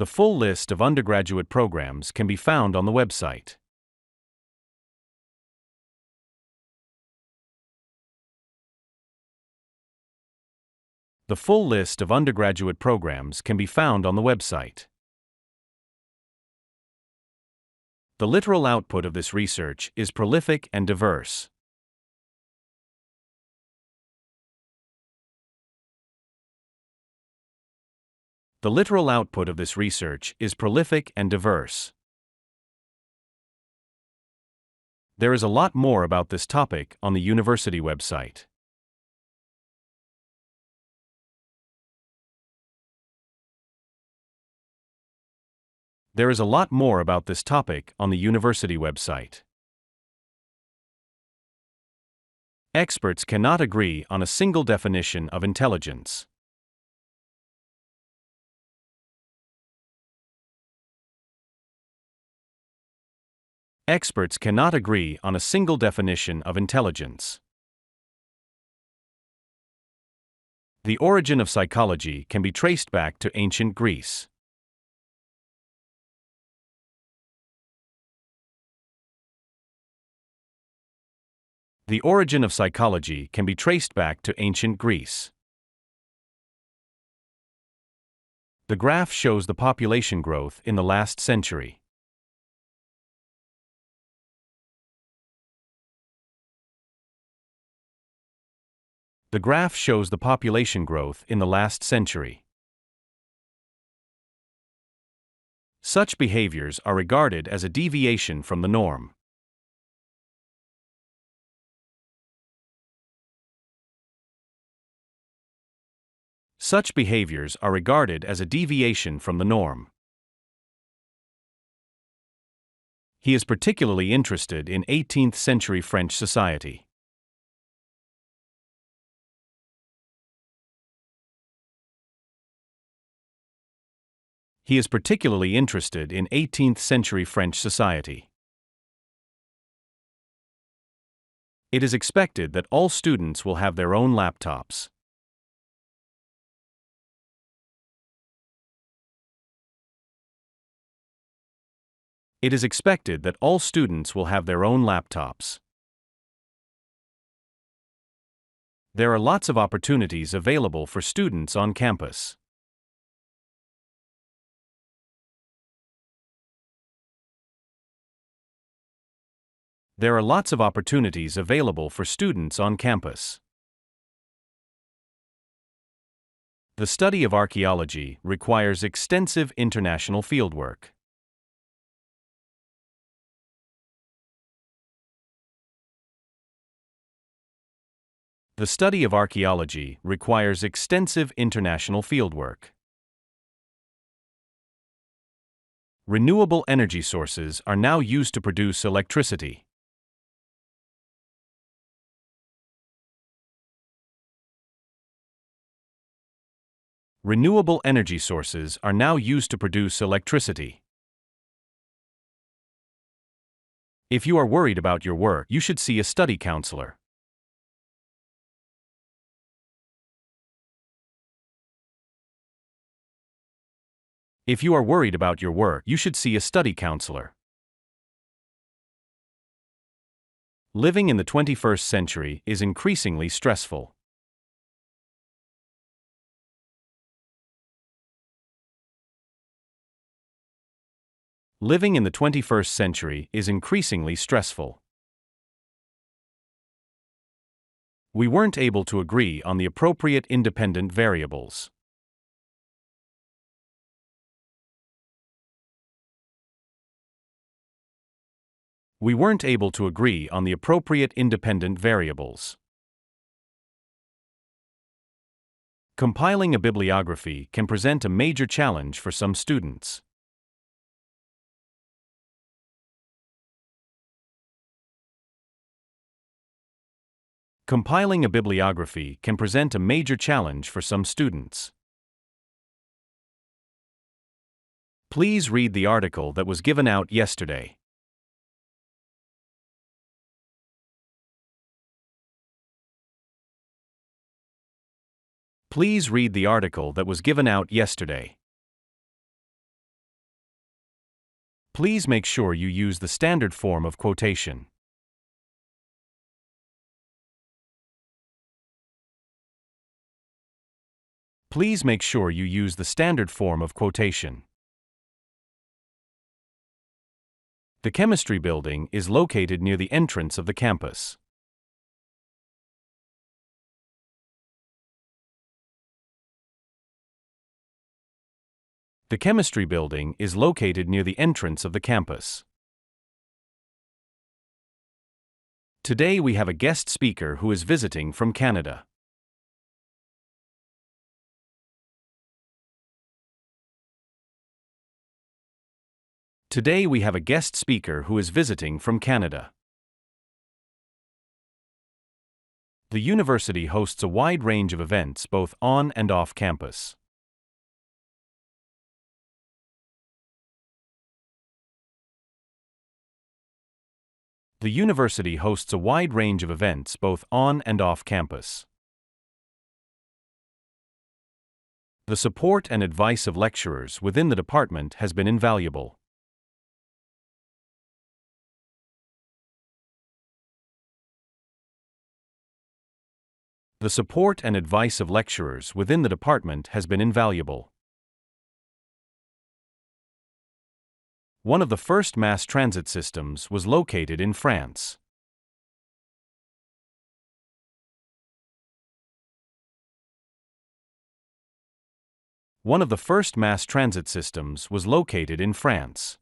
The full list of undergraduate programs can be found on the website. The full list of undergraduate programs can be found on the website. The literal output of this research is prolific and diverse. The literal output of this research is prolific and diverse. There is a lot more about this topic on the university website. There is a lot more about this topic on the university website. Experts cannot agree on a single definition of intelligence. Experts cannot agree on a single definition of intelligence. The origin of psychology can be traced back to ancient Greece. The origin of psychology can be traced back to ancient Greece. The graph shows the population growth in the last century. The graph shows the population growth in the last century. Such behaviors are regarded as a deviation from the norm. Such behaviors are regarded as a deviation from the norm. He is particularly interested in 18th century French society. He is particularly interested in 18th century French society. It is expected that all students will have their own laptops. It is expected that all students will have their own laptops. There are lots of opportunities available for students on campus. There are lots of opportunities available for students on campus. The study of archaeology requires extensive international fieldwork. The study of archaeology requires extensive international fieldwork. Renewable energy sources are now used to produce electricity. Renewable energy sources are now used to produce electricity. If you are worried about your work, you should see a study counselor. If you are worried about your work, you should see a study counselor. Living in the 21st century is increasingly stressful. Living in the 21st century is increasingly stressful. We weren't able to agree on the appropriate independent variables. We weren't able to agree on the appropriate independent variables. Compiling a bibliography can present a major challenge for some students. Compiling a bibliography can present a major challenge for some students. Please read the article that was given out yesterday. Please read the article that was given out yesterday. Please make sure you use the standard form of quotation. Please make sure you use the standard form of quotation. The chemistry building is located near the entrance of the campus. The chemistry building is located near the entrance of the campus. Today we have a guest speaker who is visiting from Canada. Today we have a guest speaker who is visiting from Canada. The university hosts a wide range of events both on and off campus. The university hosts a wide range of events both on and off campus. The support and advice of lecturers within the department has been invaluable. The support and advice of lecturers within the department has been invaluable. One of the first mass transit systems was located in France. One of the first mass transit systems was located in France.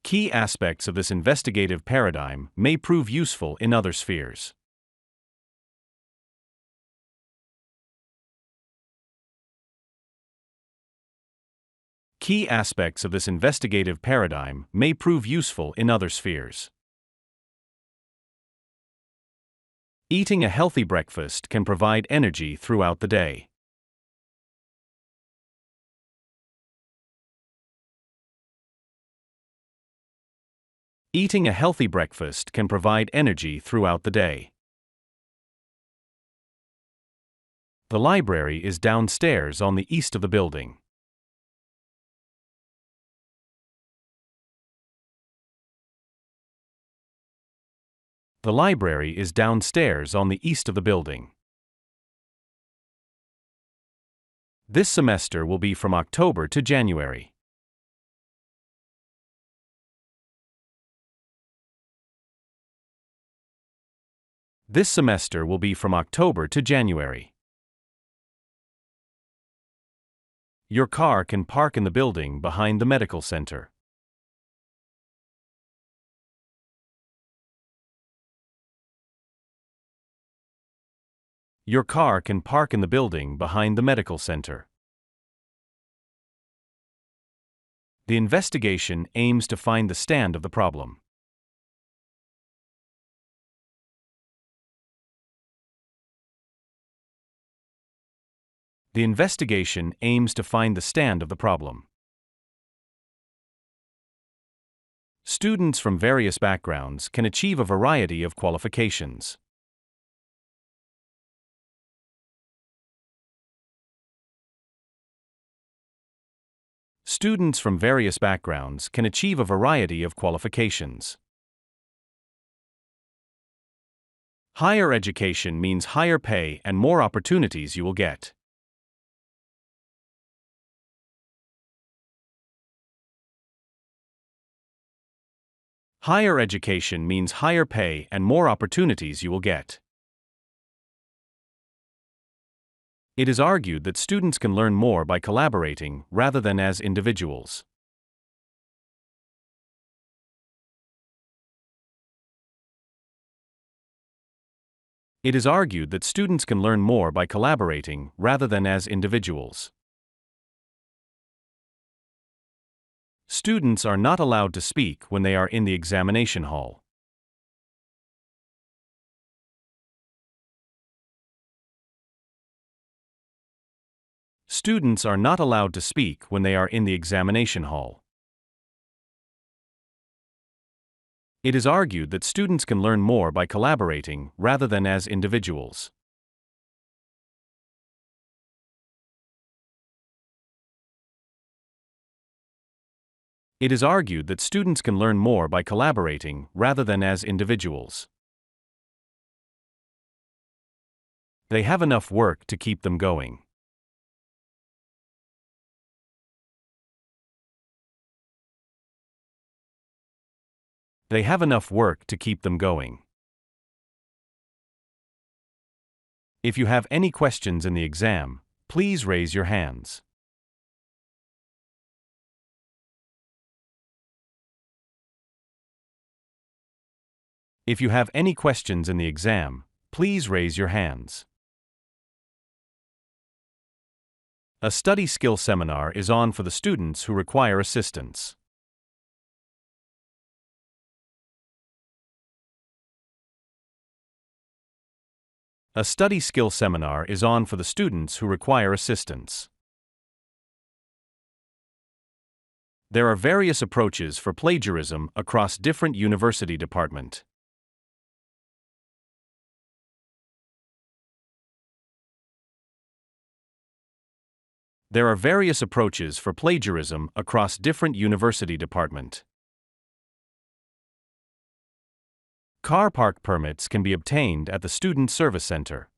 Key aspects of this investigative paradigm may prove useful in other spheres. Key aspects of this investigative paradigm may prove useful in other spheres. Eating a healthy breakfast can provide energy throughout the day. Eating a healthy breakfast can provide energy throughout the day. The library is downstairs on the east of the building. The library is downstairs on the east of the building. This semester will be from October to January. This semester will be from October to January. Your car can park in the building behind the medical center. Your car can park in the building behind the medical center. The investigation aims to find the stand of the problem. The investigation aims to find the stand of the problem. Students from various backgrounds can achieve a variety of qualifications. Students from various backgrounds can achieve a variety of qualifications. Higher education means higher pay and more opportunities you will get. Higher education means higher pay and more opportunities you will get. It is argued that students can learn more by collaborating rather than as individuals. It is argued that students can learn more by collaborating rather than as individuals. Students are not allowed to speak when they are in the examination hall. Students are not allowed to speak when they are in the examination hall. It is argued that students can learn more by collaborating rather than as individuals. It is argued that students can learn more by collaborating rather than as individuals. They have enough work to keep them going. They have enough work to keep them going. If you have any questions in the exam, please raise your hands. If you have any questions in the exam, please raise your hands. A study skill seminar is on for the students who require assistance. A study skill seminar is on for the students who require assistance. There are various approaches for plagiarism across different university departments. There are various approaches for plagiarism across different university departments. Car park permits can be obtained at the Student Service Center.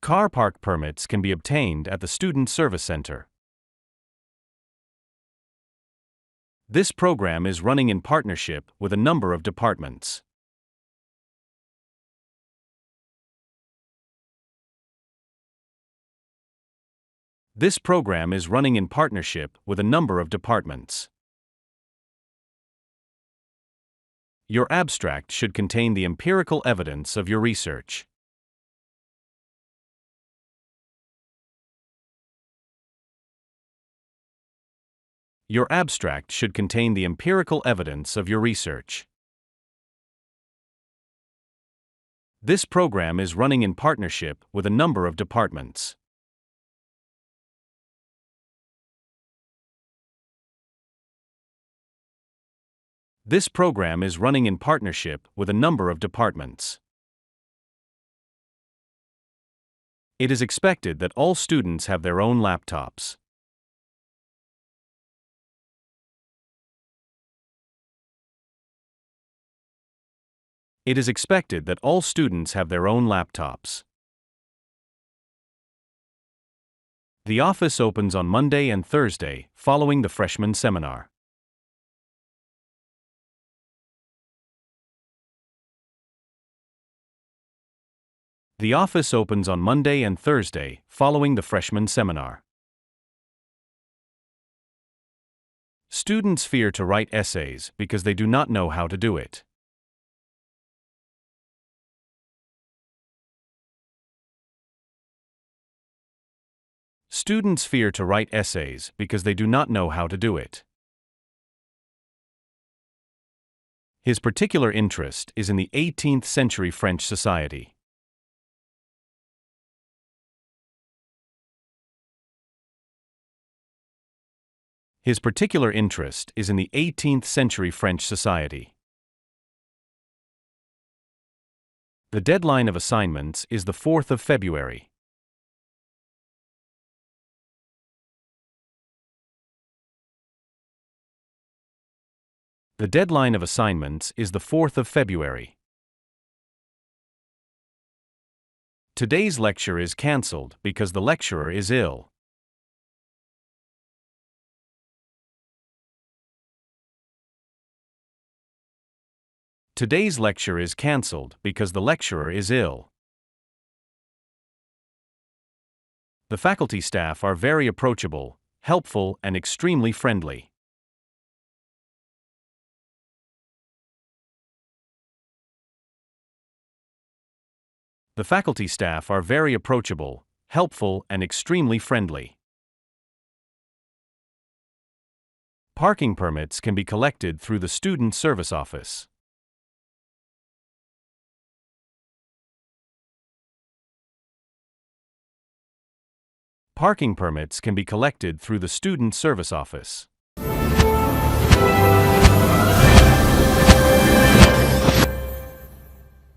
Car park permits can be obtained at the Student Service Center. This program is running in partnership with a number of departments. This program is running in partnership with a number of departments. Your abstract should contain the empirical evidence of your research. Your abstract should contain the empirical evidence of your research. This program is running in partnership with a number of departments. This program is running in partnership with a number of departments. It is expected that all students have their own laptops. It is expected that all students have their own laptops. The office opens on Monday and Thursday, following the freshman seminar. The office opens on Monday and Thursday, following the freshman seminar. Students fear to write essays because they do not know how to do it. Students fear to write essays because they do not know how to do it. His particular interest is in the 18th century French society. His particular interest is in the 18th century French society. The deadline of assignments is the 4th of February. The deadline of assignments is the 4th of February. Today's lecture is cancelled because the lecturer is ill. Today's lecture is cancelled because the lecturer is ill. The faculty staff are very approachable, helpful, and extremely friendly. The faculty staff are very approachable, helpful, and extremely friendly. Parking permits can be collected through the Student Service Office. Parking permits can be collected through the Student Service Office.